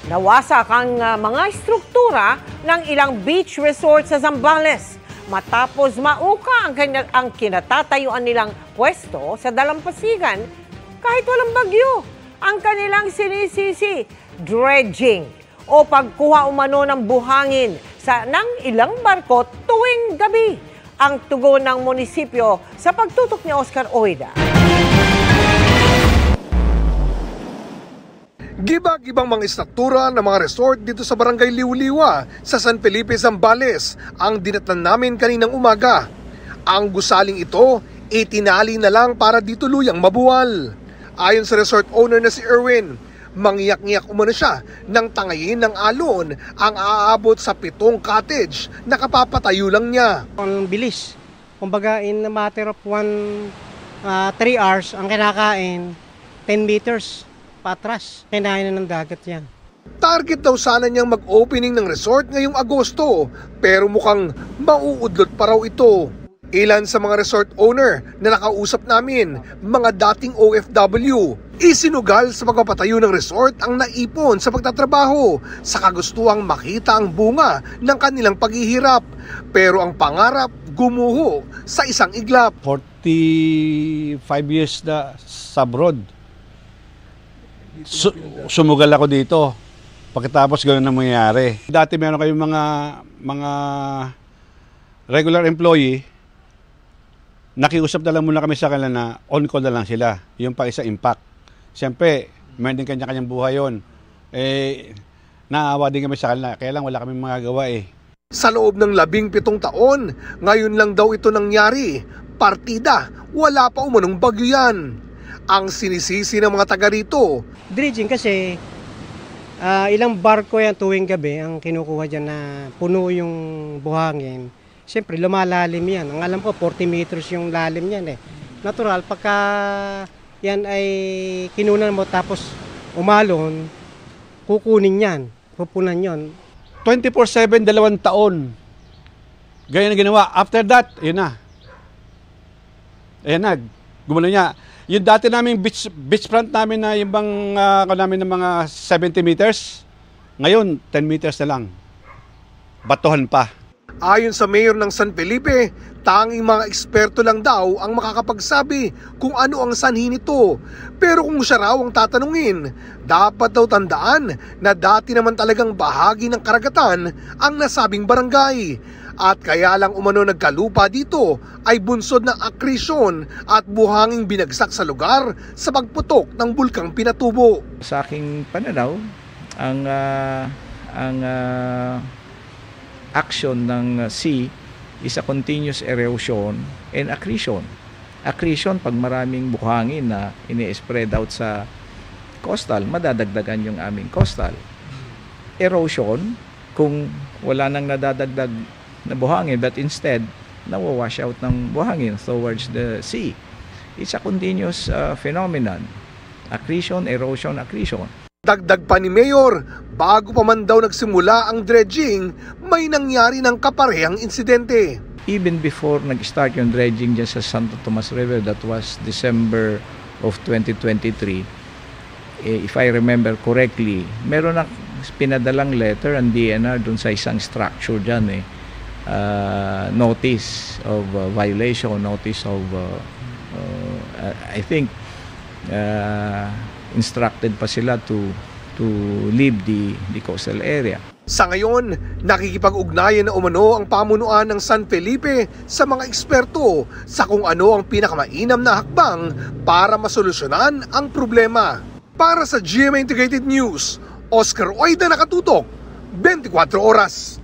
Nawasak ang mga struktura ng ilang beach resort sa Zambales matapos mauka ang kinatatayuan nilang pwesto sa dalampasigan kahit walang bagyo. Ang kanilang sinisisi, dredging o pagkuha umano ng buhangin ng ilang barko tuwing gabi. Ang tugon ng munisipyo sa pagtutok ni Oscar Oida. Gibang-gibang mga istruktura ng mga resort dito sa Barangay Liwliwa sa San Felipe, Zambales ang dinatnan namin kaninang umaga. Ang gusaling ito, itinali na lang para di tuluyang mabuwal. Ayon sa resort owner na si Erwin, mangyak-ngyak umano siya nang tangayin ng alon ang aabot sa 7 cottage na kapapatayo lang niya. Ang bilis. Kumbaga in a matter of 3 hours ang kinakain 10 meters. Patras. Kinain na ng dagat yan. Target daw sana niyang mag-opening ng resort ngayong Agosto, pero mukhang mauudlot pa raw ito. Ilan sa mga resort owner na nakausap namin, mga dating OFW, isinugal sa pagpapatayo ng resort ang naipon sa pagtatrabaho sa kagustuhang makita ang bunga ng kanilang paghihirap. Pero ang pangarap gumuho sa isang iglap. 45 years na sa abroad. Sumugal ako dito. Pagkatapos gano'n ang mangyayari. Dati meron kayong mga regular employee, nakiusap na lang muna kami sa kanila na on-call na lang sila. Yung pa isa impact. Siyempre, meron din kanya-kanyang buhay yun. Naawa din kami sa kanila. Kaya lang wala kami magagawa eh. Sa loob ng 17 taon, ngayon lang daw ito nangyari. Partida, wala pa umunong bagyo yan. Ang sinisisi ng mga taga rito. Dredging kasi ilang barko yan tuwing gabi ang kinukuha dyan na puno yung buhangin. Siyempre lumalalim yan. Ang alam ko 40 meters yung lalim yan eh. Natural pagka yan ay kinunan mo tapos umalon, kukunin yan, pupunan yon. 24/7, 2 taon. Ganyan na ginawa. After that, yun na. Ayan na, gumano niya. Yung dati naming beach front namin na yung bang namin ng mga 70 meters, ngayon 10 meters na lang. Batuhan pa. Ayon sa mayor ng San Felipe, tanging mga eksperto lang daw ang makakapagsabi kung ano ang sanhi nito. Pero kung siya raw ang tatanungin, dapat daw tandaan na dati naman talagang bahagi ng karagatan ang nasabing barangay. At kaya lang umano nagkalupa dito ay bunsod ng akrisyon at buhanging binagsak sa lugar sa pagputok ng bulkang Pinatubo. Sa aking pananaw, ang action ng sea is a continuous erosion and accretion. Accretion, pag maraming buhangin na ini-spread out sa coastal, madadagdagan yung aming coastal. Erosion, kung wala nang nadadagdag na buhangin but instead nawawash out ng buhangin towards the sea. It's a continuous phenomenon. Accretion, erosion, accretion. Dagdag pa ni Mayor, bago pa man daw nagsimula ang dredging, may nangyari ng kaparehang insidente. Even before nag-start yung dredging dyan sa Santo Tomas River, that was December of 2023, if I remember correctly, meron na pinadalang letter ang DNR dun sa isang structure dyan notice of violation, notice of I think instructed pa sila to leave the coastal area. Sa ngayon, nakikipag-ugnayan na umano ang pamunuan ng San Felipe sa mga eksperto sa kung ano ang pinakamainam na hakbang para masolusyonan ang problema. Para sa GMA Integrated News, Oscar Oida, nakatutok, 24 oras.